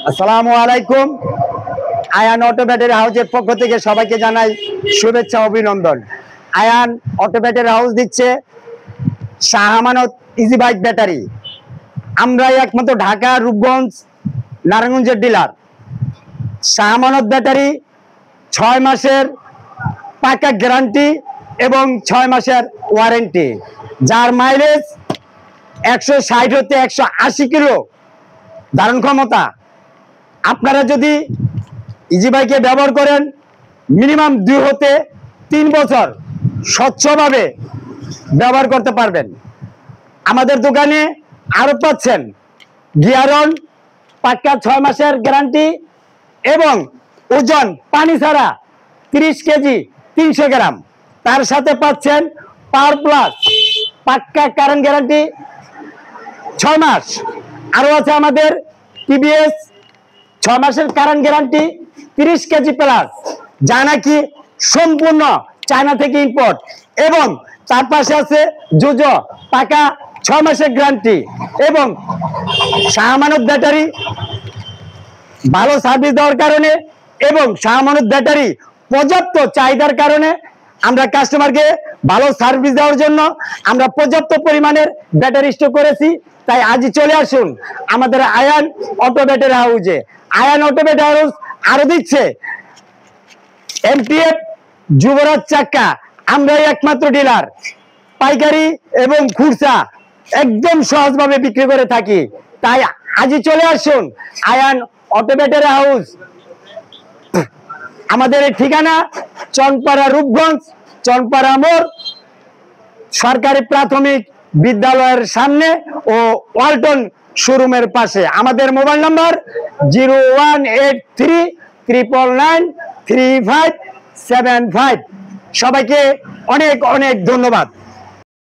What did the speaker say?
আসসালামু আলাইকুম। Ayaan auto battery হাউসের পক্ষ থেকে সবাইকে জানাই শুভেচ্ছা অভিনন্দন। আয়ান অটো ব্যাটারি হাউস দিচ্ছে Shah Amanat easy bike battery. আমরাই একমাত্র ঢাকা, রূপগঞ্জ, নারায়ণগঞ্জের ডিলার। শাহ আমানত ব্যাটারি 6 মাসের পাকা গ্যারান্টি এবং 6 মাসের ওয়ারেন্টি, যার মাইলেজ 160 হতে 180 কিলো ধারণ ক্ষমতা। আপনারা যদি ইজি বাইকে ব্যবহার করেন মিনিমাম 2 হতে 3 বছর স্বচ্ছভাবে ব্যবহার করতে পারবেন। আমাদের দোকানে আরো পাচ্ছেন গিয়ার অন পাক্কা 6 মাসের গ্যারান্টি এবং ওজন পানি ছাড়া 30 কেজি 300 গ্রাম। তার সাথে পাচ্ছেন পাওয়ার প্লাস পাক্কা কারেন্ট গ্যারান্টি 6 মাস। আরো আছে আমাদের টিভিএস 6 মাসের কারেন্ট গ্যারান্টি 30 কেজি প্লাস, যা নাকি সম্পূর্ণ চায়না থেকে ইম্পোর্ট। এবং তার পাশে আছে জুজো পাকা 6 মাসের গ্যারান্টি। এবং শাহ আমানত ব্যাটারি ভালো সার্ভিস দেওয়ার কারণে এবং শাহ আমানত ব্যাটারি পর্যাপ্ত চাহিদার কারণে আমরা কাস্টমারকে ভালো সার্ভিস দেওয়ার জন্য আমরা পর্যাপ্ত পরিমাণের ব্যাটারি স্টক করেছি। তাই আজই চলে আসুন আমাদের আয়ান অটো ব্যাটারি হাউসে। আয়ান অটো ব্যাটারি হাউস আরো দিচ্ছে এমটিএফ যুবরাজ চাক্কা। আমরাই একমাত্র ডিলার, পাইকারি এবং খুচরা একদম সহজভাবে বিক্রি করে থাকি। তাই আজই চলে আসুন আয়ান অটো ব্যাটারি হাউস। আমাদের এই ঠিকানা চনপাড়া, রূপগঞ্জ, চনপাড়া মোড়, সরকারি প্রাথমিক বিদ্যালয়ের সামনে ও ওয়ালটন শোরুমের পাশে। আমাদের মোবাইল নাম্বার 0183999575। সবাইকে অনেক অনেক ধন্যবাদ।